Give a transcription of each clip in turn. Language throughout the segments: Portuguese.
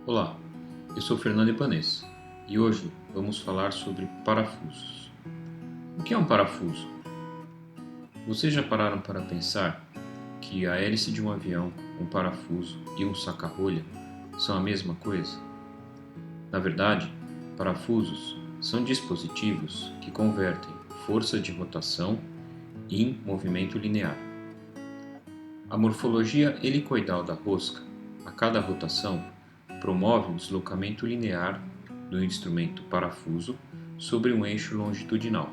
Olá, eu sou Fernando Ibanez e hoje vamos falar sobre parafusos. O que é um parafuso? Vocês já pararam para pensar que a hélice de um avião, um parafuso e um saca-rolha são a mesma coisa? Na verdade, parafusos são dispositivos que convertem força de rotação em movimento linear. A morfologia helicoidal da rosca, a cada rotação, promove o deslocamento linear do instrumento parafuso sobre um eixo longitudinal.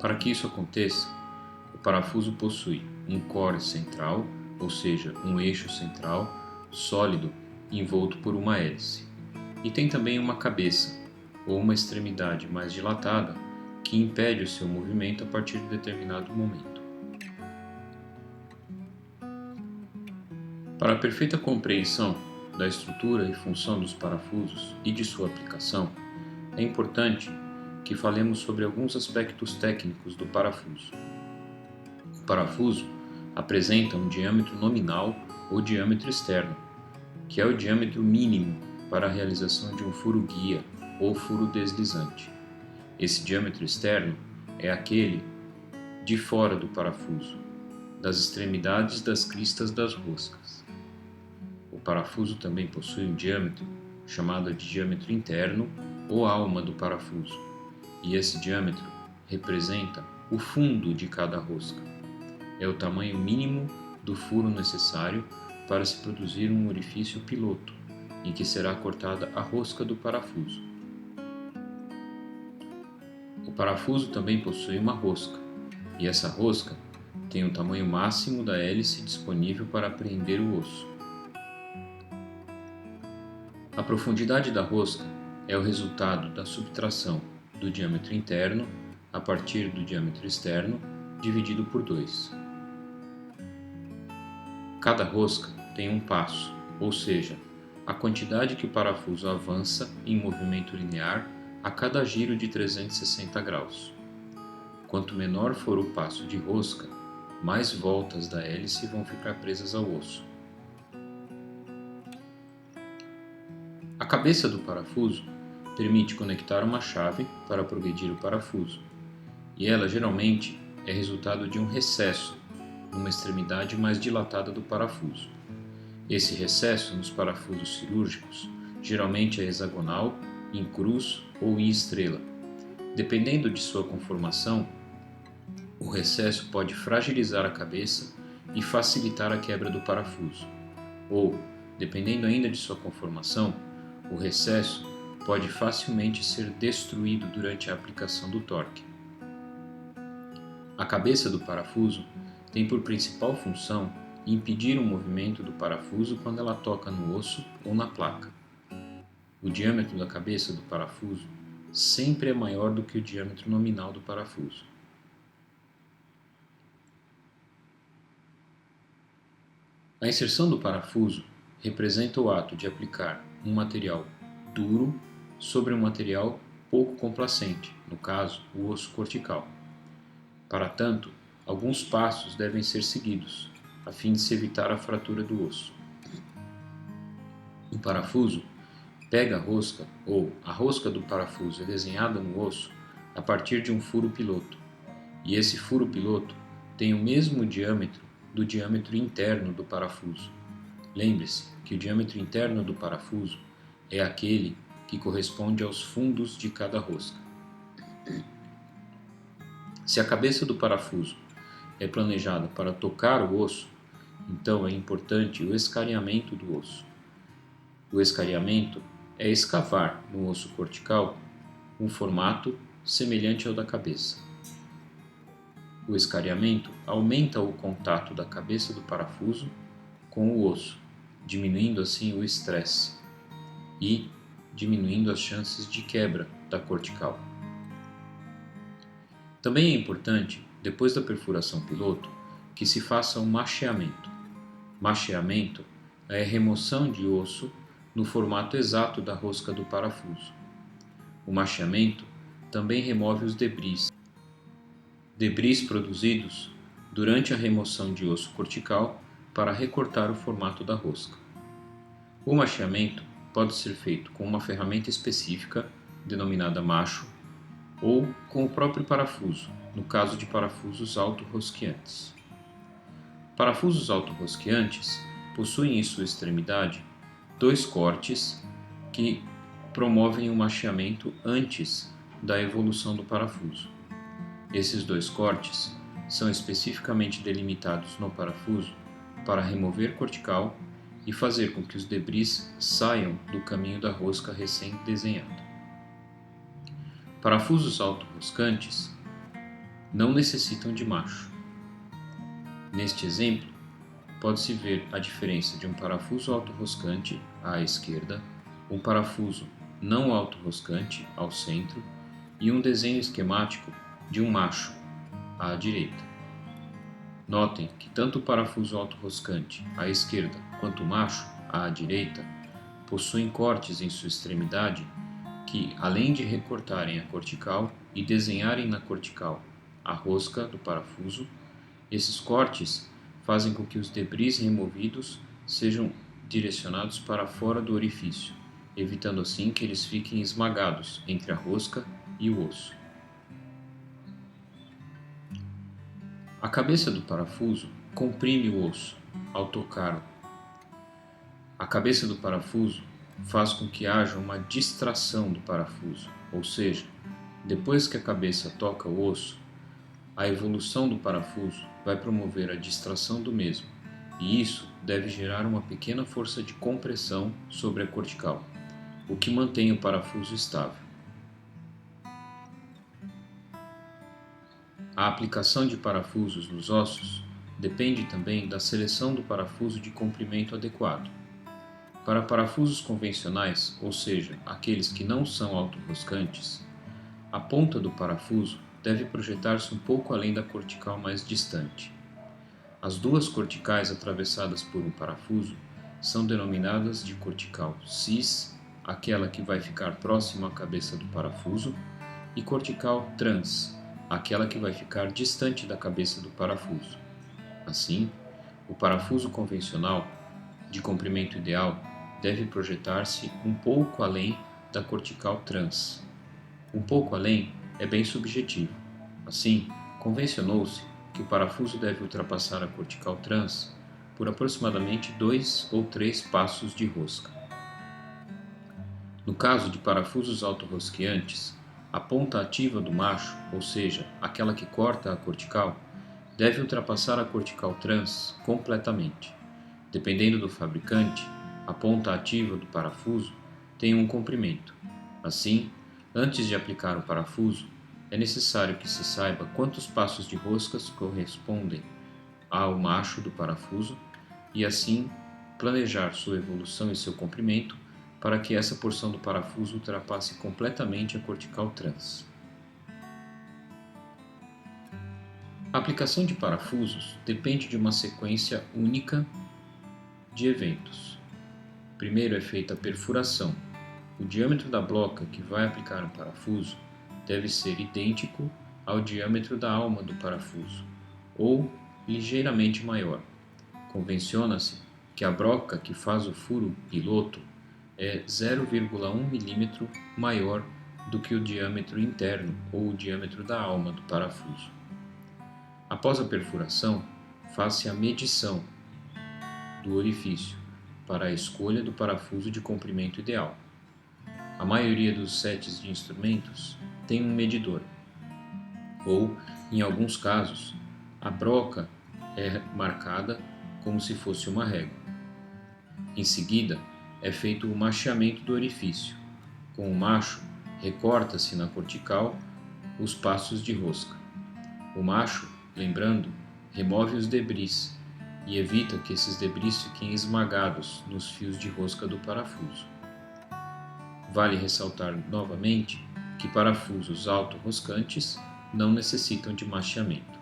Para que isso aconteça, o parafuso possui um core central, ou seja, um eixo central sólido envolto por uma hélice, e tem também uma cabeça, ou uma extremidade mais dilatada, que impede o seu movimento a partir de determinado momento. Para a perfeita compreensão da estrutura e função dos parafusos e de sua aplicação, é importante que falemos sobre alguns aspectos técnicos do parafuso. O parafuso apresenta um diâmetro nominal ou diâmetro externo, que é o diâmetro mínimo para a realização de um furo guia ou furo deslizante. Esse diâmetro externo é aquele de fora do parafuso, das extremidades das cristas das roscas. O parafuso também possui um diâmetro, chamado de diâmetro interno ou alma do parafuso, e esse diâmetro representa o fundo de cada rosca. É o tamanho mínimo do furo necessário para se produzir um orifício piloto, em que será cortada a rosca do parafuso. O parafuso também possui uma rosca, e essa rosca tem o tamanho máximo da hélice disponível para prender o osso. A profundidade da rosca é o resultado da subtração do diâmetro interno a partir do diâmetro externo dividido por 2. Cada rosca tem um passo, ou seja, a quantidade que o parafuso avança em movimento linear a cada giro de 360 graus. Quanto menor for o passo de rosca, mais voltas da hélice vão ficar presas ao osso. A cabeça do parafuso permite conectar uma chave para progredir o parafuso, e ela geralmente é resultado de um recesso numa extremidade mais dilatada do parafuso. Esse recesso nos parafusos cirúrgicos geralmente é hexagonal, em cruz ou em estrela. Dependendo de sua conformação, o recesso pode fragilizar a cabeça e facilitar a quebra do parafuso, ou, dependendo ainda de sua conformação, o recesso pode facilmente ser destruído durante a aplicação do torque. A cabeça do parafuso tem por principal função impedir o movimento do parafuso quando ela toca no osso ou na placa. O diâmetro da cabeça do parafuso sempre é maior do que o diâmetro nominal do parafuso. A inserção do parafuso representa o ato de aplicar um material duro sobre um material pouco complacente, no caso, o osso cortical. Para tanto, alguns passos devem ser seguidos, a fim de se evitar a fratura do osso. O parafuso pega a rosca, ou a rosca do parafuso é desenhada no osso a partir de um furo piloto, e esse furo piloto tem o mesmo diâmetro do diâmetro interno do parafuso. Lembre-se que o diâmetro interno do parafuso é aquele que corresponde aos fundos de cada rosca. Se a cabeça do parafuso é planejada para tocar o osso, então é importante o escariamento do osso. O escariamento é escavar no osso cortical um formato semelhante ao da cabeça. O escariamento aumenta o contato da cabeça do parafuso com o osso, diminuindo assim o estresse e diminuindo as chances de quebra da cortical. Também é importante, depois da perfuração piloto, que se faça um macheamento. Macheamento é a remoção de osso no formato exato da rosca do parafuso. O macheamento também remove os debris produzidos durante a remoção de osso cortical para recortar o formato da rosca. O macheamento pode ser feito com uma ferramenta específica, denominada macho, ou com o próprio parafuso, no caso de parafusos autorrosqueantes. Parafusos autorrosqueantes possuem em sua extremidade dois cortes que promovem o macheamento antes da evolução do parafuso. Esses dois cortes são especificamente delimitados no parafuso para remover cortical e fazer com que os debris saiam do caminho da rosca recém-desenhada. Parafusos autorroscantes não necessitam de macho. Neste exemplo, pode-se ver a diferença de um parafuso autorroscante à esquerda, um parafuso não autorroscante ao centro e um desenho esquemático de um macho à direita. Notem que tanto o parafuso autorroscante à esquerda quanto o macho à direita possuem cortes em sua extremidade que, além de recortarem a cortical e desenharem na cortical a rosca do parafuso, esses cortes fazem com que os debris removidos sejam direcionados para fora do orifício, evitando assim que eles fiquem esmagados entre a rosca e o osso. A cabeça do parafuso comprime o osso ao tocá-lo. A cabeça do parafuso faz com que haja uma distração do parafuso, ou seja, depois que a cabeça toca o osso, a evolução do parafuso vai promover a distração do mesmo, e isso deve gerar uma pequena força de compressão sobre a cortical, o que mantém o parafuso estável. A aplicação de parafusos nos ossos depende também da seleção do parafuso de comprimento adequado. Para parafusos convencionais, ou seja, aqueles que não são autorroscantes, a ponta do parafuso deve projetar-se um pouco além da cortical mais distante. As duas corticais atravessadas por um parafuso são denominadas de cortical cis, aquela que vai ficar próxima à cabeça do parafuso, e cortical trans, aquela que vai ficar distante da cabeça do parafuso. Assim, o parafuso convencional, de comprimento ideal, deve projetar-se um pouco além da cortical trans. Um pouco além é bem subjetivo. Assim, convencionou-se que o parafuso deve ultrapassar a cortical trans por aproximadamente 2 ou 3 passos de rosca. No caso de parafusos autorrosqueantes, a ponta ativa do macho, ou seja, aquela que corta a cortical, deve ultrapassar a cortical trans completamente. Dependendo do fabricante, a ponta ativa do parafuso tem um comprimento. Assim, antes de aplicar o parafuso, é necessário que se saiba quantos passos de roscas correspondem ao macho do parafuso e assim planejar sua evolução e seu comprimento para que essa porção do parafuso ultrapasse completamente a cortical trans. A aplicação de parafusos depende de uma sequência única de eventos. Primeiro é feita a perfuração. O diâmetro da bloca que vai aplicar o parafuso deve ser idêntico ao diâmetro da alma do parafuso, ou ligeiramente maior. Convenciona-se que a broca que faz o furo piloto é 0,1 mm maior do que o diâmetro interno ou o diâmetro da alma do parafuso. Após a perfuração, faz-se a medição do orifício para a escolha do parafuso de comprimento ideal. A maioria dos sets de instrumentos tem um medidor, ou, em alguns casos, a broca é marcada como se fosse uma régua. Em seguida, é feito o macheamento do orifício. Com o macho, recorta-se na cortical os passos de rosca. O macho, lembrando, remove os debris e evita que esses debris fiquem esmagados nos fios de rosca do parafuso. Vale ressaltar novamente que parafusos autorroscantes não necessitam de macheamento.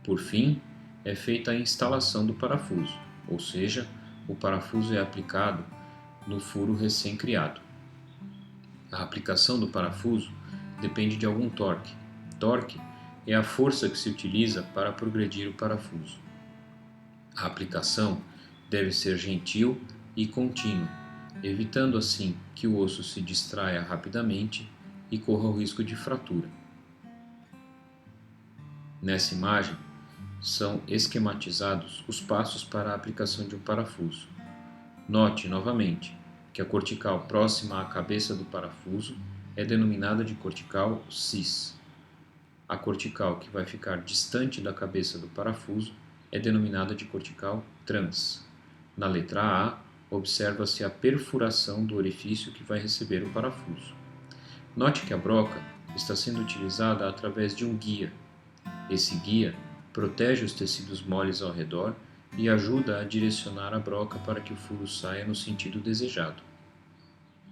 Por fim, é feita a instalação do parafuso, ou seja, o parafuso é aplicado no furo recém-criado. A aplicação do parafuso depende de algum torque. Torque é a força que se utiliza para progredir o parafuso. A aplicação deve ser gentil e contínua, evitando assim que o osso se distraia rapidamente e corra o risco de fratura. Nessa imagem, são esquematizados os passos para a aplicação de um parafuso. Note novamente que a cortical próxima à cabeça do parafuso é denominada de cortical cis. A cortical que vai ficar distante da cabeça do parafuso é denominada de cortical trans. Na letra A, observa-se a perfuração do orifício que vai receber o parafuso. Note que a broca está sendo utilizada através de um guia. Esse guia protege os tecidos moles ao redor e ajuda a direcionar a broca para que o furo saia no sentido desejado.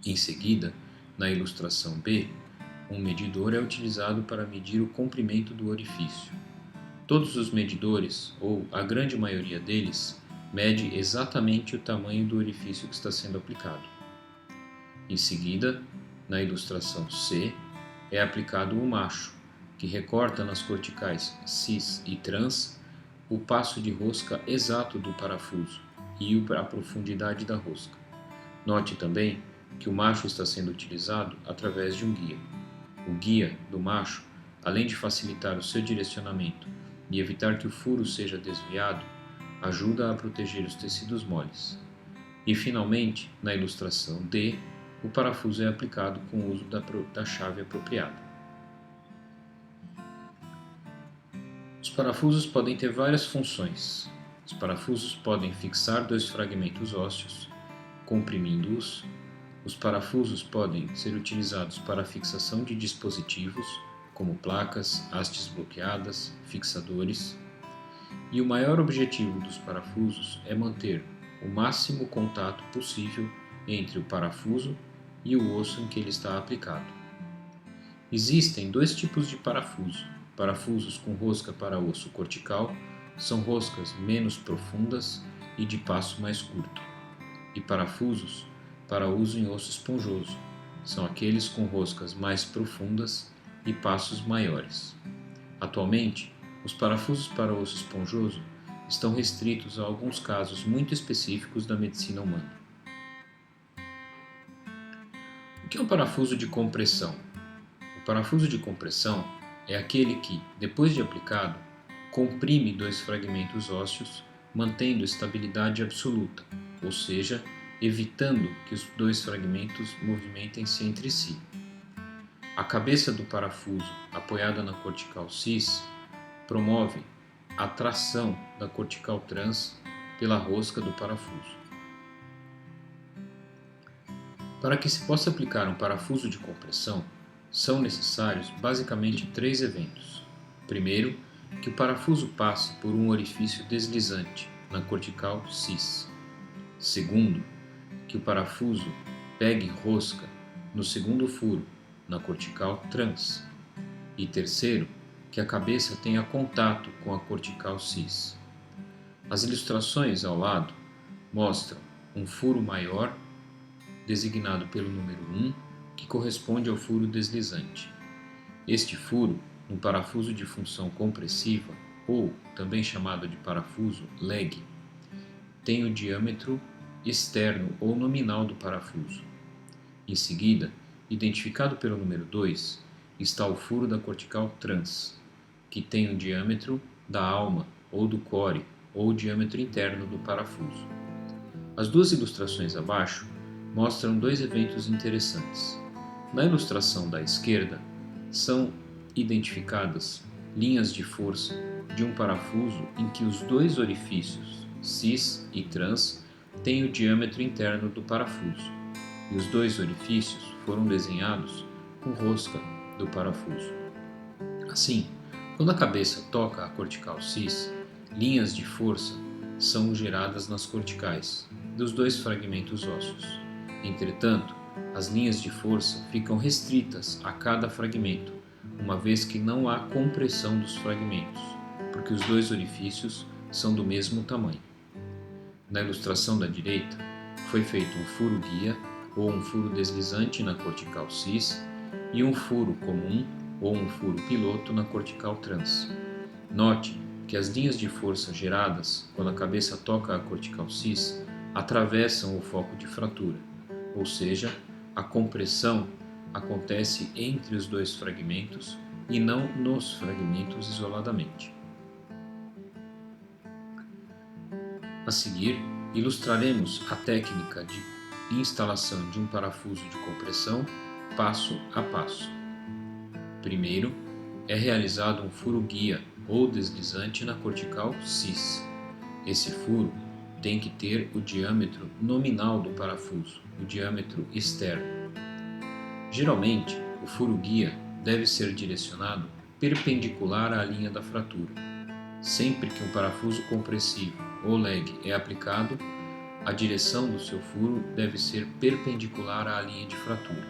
Em seguida, na ilustração B, um medidor é utilizado para medir o comprimento do orifício. Todos os medidores, ou a grande maioria deles, mede exatamente o tamanho do orifício que está sendo aplicado. Em seguida, na ilustração C, é aplicado o macho, que recorta nas corticais cis e trans o passo de rosca exato do parafuso e a profundidade da rosca. Note também que o macho está sendo utilizado através de um guia. O guia do macho, além de facilitar o seu direcionamento e evitar que o furo seja desviado, ajuda a proteger os tecidos moles. E finalmente, na ilustração D, o parafuso é aplicado com o uso da chave apropriada. Os parafusos podem ter várias funções. Os parafusos podem fixar dois fragmentos ósseos, comprimindo-os. Os parafusos podem ser utilizados para a fixação de dispositivos, como placas, hastes bloqueadas, fixadores. E o maior objetivo dos parafusos é manter o máximo contato possível entre o parafuso e o osso em que ele está aplicado. Existem dois tipos de parafuso. Parafusos com rosca para osso cortical são roscas menos profundas e de passo mais curto. E parafusos para uso em osso esponjoso são aqueles com roscas mais profundas e passos maiores. Atualmente, os parafusos para osso esponjoso estão restritos a alguns casos muito específicos da medicina humana. O que é um parafuso de compressão? O parafuso de compressão é aquele que, depois de aplicado, comprime dois fragmentos ósseos, mantendo estabilidade absoluta, ou seja, evitando que os dois fragmentos movimentem-se entre si. A cabeça do parafuso, apoiada na cortical cis, promove a tração da cortical trans pela rosca do parafuso. Para que se possa aplicar um parafuso de compressão, são necessários basicamente três eventos. Primeiro, que o parafuso passe por um orifício deslizante na cortical cis. Segundo, que o parafuso pegue rosca no segundo furo, na cortical trans. E terceiro, que a cabeça tenha contato com a cortical cis. As ilustrações ao lado mostram um furo maior, designado pelo número 1, que corresponde ao furo deslizante. Este furo, um parafuso de função compressiva, ou também chamado de parafuso leg, tem o diâmetro externo ou nominal do parafuso. Em seguida, identificado pelo número 2, está o furo da cortical trans, que tem o diâmetro da alma ou do core, ou o diâmetro interno do parafuso. As duas ilustrações abaixo mostram dois eventos interessantes. Na ilustração da esquerda, são identificadas linhas de força de um parafuso em que os dois orifícios, cis e trans, têm o diâmetro interno do parafuso, e os dois orifícios foram desenhados com rosca do parafuso. Assim, quando a cabeça toca a cortical cis, linhas de força são geradas nas corticais dos dois fragmentos ósseos. Entretanto, as linhas de força ficam restritas a cada fragmento, uma vez que não há compressão dos fragmentos, porque os dois orifícios são do mesmo tamanho. Na ilustração da direita, foi feito um furo guia ou um furo deslizante na cortical cis e um furo comum ou um furo piloto na cortical trans. Note que as linhas de força geradas quando a cabeça toca a cortical cis atravessam o foco de fratura, ou seja, a compressão acontece entre os dois fragmentos e não nos fragmentos isoladamente. A seguir, ilustraremos a técnica de instalação de um parafuso de compressão passo a passo. Primeiro, é realizado um furo guia ou deslizante na cortical cis. Esse furo tem que ter o diâmetro nominal do parafuso, o diâmetro externo. Geralmente, o furo guia deve ser direcionado perpendicular à linha da fratura. Sempre que um parafuso compressivo ou leg é aplicado, a direção do seu furo deve ser perpendicular à linha de fratura.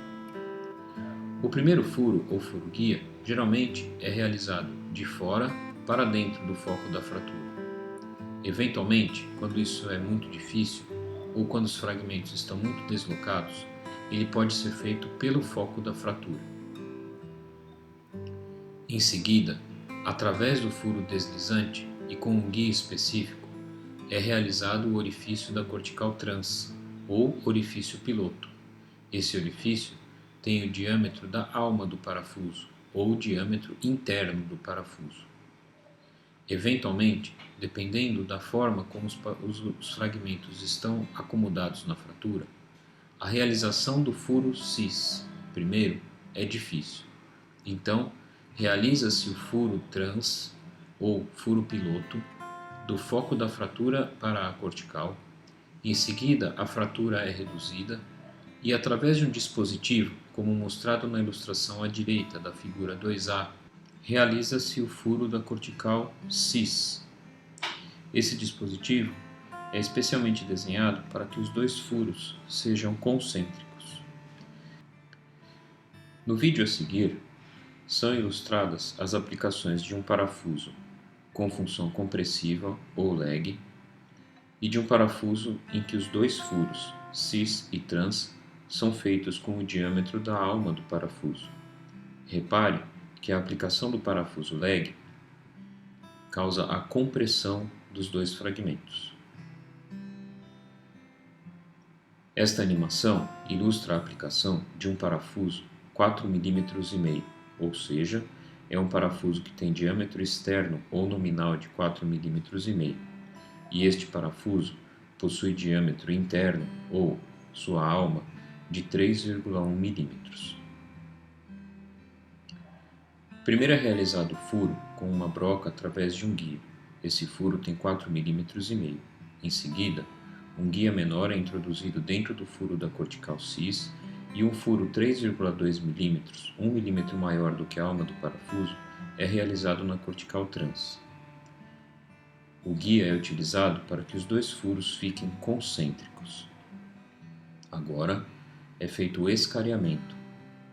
O primeiro furo ou furo guia geralmente é realizado de fora para dentro do foco da fratura. Eventualmente, quando isso é muito difícil ou quando os fragmentos estão muito deslocados, ele pode ser feito pelo foco da fratura. Em seguida, através do furo deslizante e com um guia específico, é realizado o orifício da cortical trans, ou orifício piloto. Esse orifício tem o diâmetro da alma do parafuso, ou o diâmetro interno do parafuso. Eventualmente, dependendo da forma como os fragmentos estão acomodados na fratura, a realização do furo cis, primeiro, é difícil. Então, realiza-se o furo trans, ou furo piloto, do foco da fratura para a cortical. Em seguida, a fratura é reduzida e, através de um dispositivo, como mostrado na ilustração à direita da figura 2A, realiza-se o furo da cortical cis. Esse dispositivo é especialmente desenhado para que os dois furos sejam concêntricos. No vídeo a seguir, são ilustradas as aplicações de um parafuso com função compressiva ou leg e de um parafuso em que os dois furos, cis e trans, são feitos com o diâmetro da alma do parafuso. Repare que a aplicação do parafuso leg causa a compressão dos dois fragmentos. Esta animação ilustra a aplicação de um parafuso 4,5 mm, ou seja, é um parafuso que tem diâmetro externo ou nominal de 4,5 mm, e este parafuso possui diâmetro interno, ou sua alma, de 3,1 mm. Primeiro é realizado o furo com uma broca através de um guia. Esse furo tem 4,5 mm. Em seguida, um guia menor é introduzido dentro do furo da cortical cis e um furo 3,2 mm, 1 mm maior do que a alma do parafuso, é realizado na cortical trans. O guia é utilizado para que os dois furos fiquem concêntricos. Agora é feito o escariamento,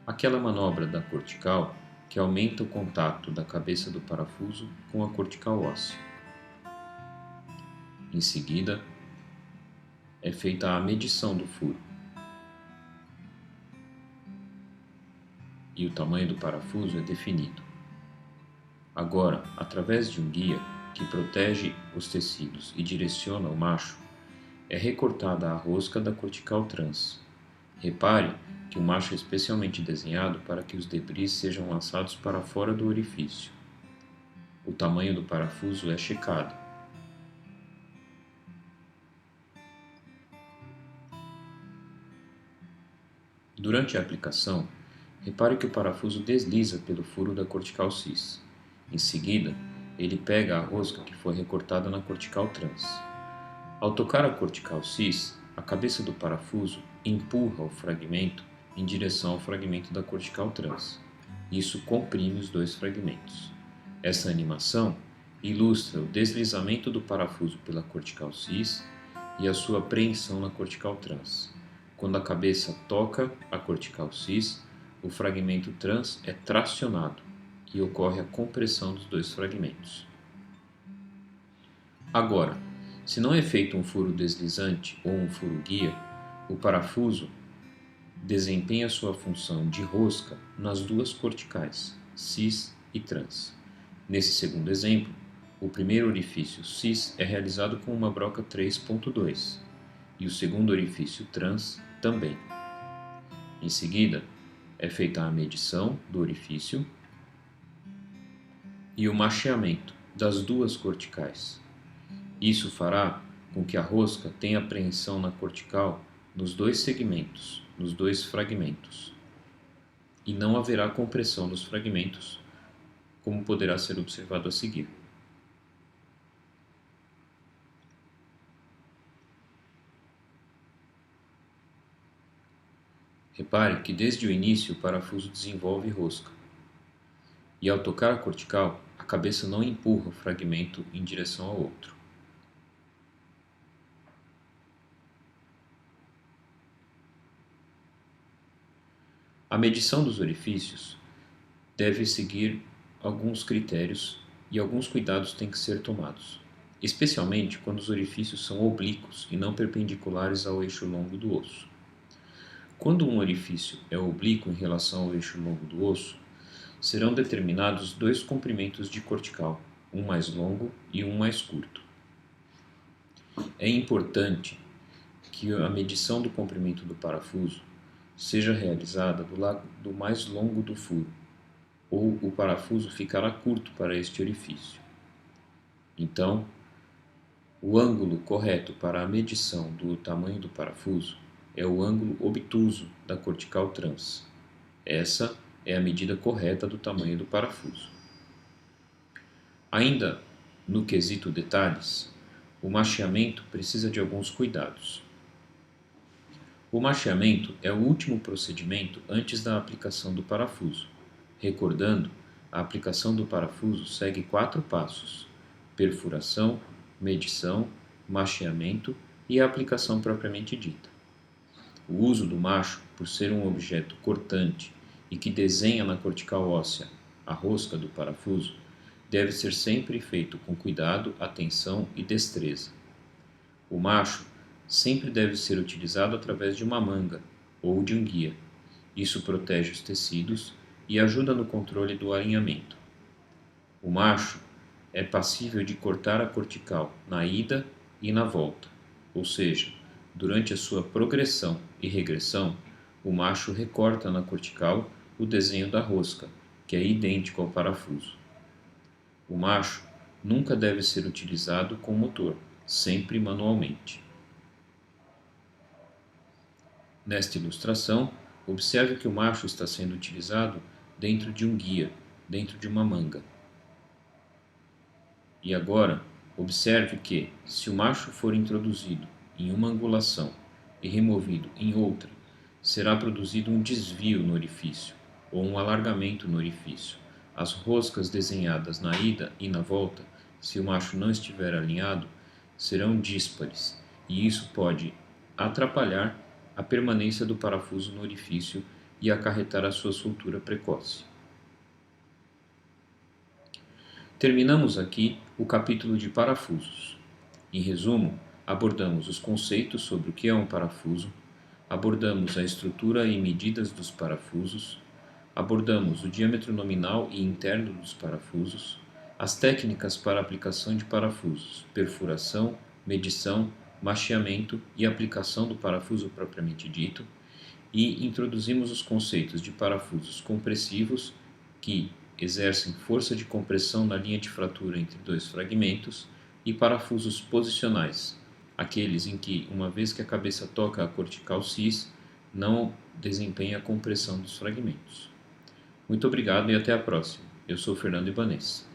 aquela manobra da cortical que aumenta o contato da cabeça do parafuso com a cortical óssea. Em seguida, é feita a medição do furo e o tamanho do parafuso é definido. Agora, através de um guia que protege os tecidos e direciona o macho, é recortada a rosca da cortical trans. Repare que o macho é especialmente desenhado para que os debris sejam lançados para fora do orifício. O tamanho do parafuso é checado. Durante a aplicação, repare que o parafuso desliza pelo furo da cortical cis. Em seguida, ele pega a rosca que foi recortada na cortical trans. Ao tocar a cortical cis, a cabeça do parafuso empurra o fragmento em direção ao fragmento da cortical trans. Isso comprime os dois fragmentos. Essa animação ilustra o deslizamento do parafuso pela cortical cis e a sua preensão na cortical trans. Quando a cabeça toca a cortical cis, o fragmento trans é tracionado e ocorre a compressão dos dois fragmentos. Agora, se não é feito um furo deslizante ou um furo guia, o parafuso desempenha sua função de rosca nas duas corticais, cis e trans. Nesse segundo exemplo, o primeiro orifício cis é realizado com uma broca 3.2 e o segundo orifício trans também. Em seguida, é feita a medição do orifício e o macheamento das duas corticais. Isso fará com que a rosca tenha apreensão na cortical nos dois segmentos, nos dois fragmentos, e não haverá compressão dos fragmentos, como poderá ser observado a seguir. Repare que desde o início o parafuso desenvolve rosca, e ao tocar a cortical, a cabeça não empurra o fragmento em direção ao outro. A medição dos orifícios deve seguir alguns critérios e alguns cuidados têm que ser tomados, especialmente quando os orifícios são oblíquos e não perpendiculares ao eixo longo do osso. Quando um orifício é oblíquo em relação ao eixo longo do osso, serão determinados dois comprimentos de cortical, um mais longo e um mais curto. É importante que a medição do comprimento do parafuso seja realizada do lado mais longo do furo, ou o parafuso ficará curto para este orifício. Então, o ângulo correto para a medição do tamanho do parafuso é o ângulo obtuso da cortical trans. Essa é a medida correta do tamanho do parafuso. Ainda no quesito detalhes, o macheamento precisa de alguns cuidados. O macheamento é o último procedimento antes da aplicação do parafuso. Recordando, a aplicação do parafuso segue 4 passos: perfuração, medição, macheamento e a aplicação propriamente dita. O uso do macho, por ser um objeto cortante e que desenha na cortical óssea a rosca do parafuso, deve ser sempre feito com cuidado, atenção e destreza. O macho sempre deve ser utilizado através de uma manga ou de um guia. Isso protege os tecidos e ajuda no controle do alinhamento. O macho é passível de cortar a cortical na ida e na volta, ou seja, durante a sua progressão e regressão, o macho recorta na cortical o desenho da rosca, que é idêntico ao parafuso. O macho nunca deve ser utilizado com motor, sempre manualmente. Nesta ilustração, observe que o macho está sendo utilizado dentro de um guia, dentro de uma manga. E agora, observe que, se o macho for introduzido em uma angulação e removido em outra, será produzido um desvio no orifício, ou um alargamento no orifício. As roscas desenhadas na ida e na volta, se o macho não estiver alinhado, serão díspares, e isso pode atrapalhar a permanência do parafuso no orifício e acarretar a sua soltura precoce. Terminamos aqui o capítulo de parafusos. Em resumo, abordamos os conceitos sobre o que é um parafuso, abordamos a estrutura e medidas dos parafusos, abordamos o diâmetro nominal e interno dos parafusos, as técnicas para aplicação de parafusos, perfuração, medição, macheamento e aplicação do parafuso propriamente dito, e introduzimos os conceitos de parafusos compressivos, que exercem força de compressão na linha de fratura entre dois fragmentos, e parafusos posicionais, aqueles em que, uma vez que a cabeça toca a cortical cis, não desempenha a compressão dos fragmentos. Muito obrigado e até a próxima. Eu sou Fernando Ibanez.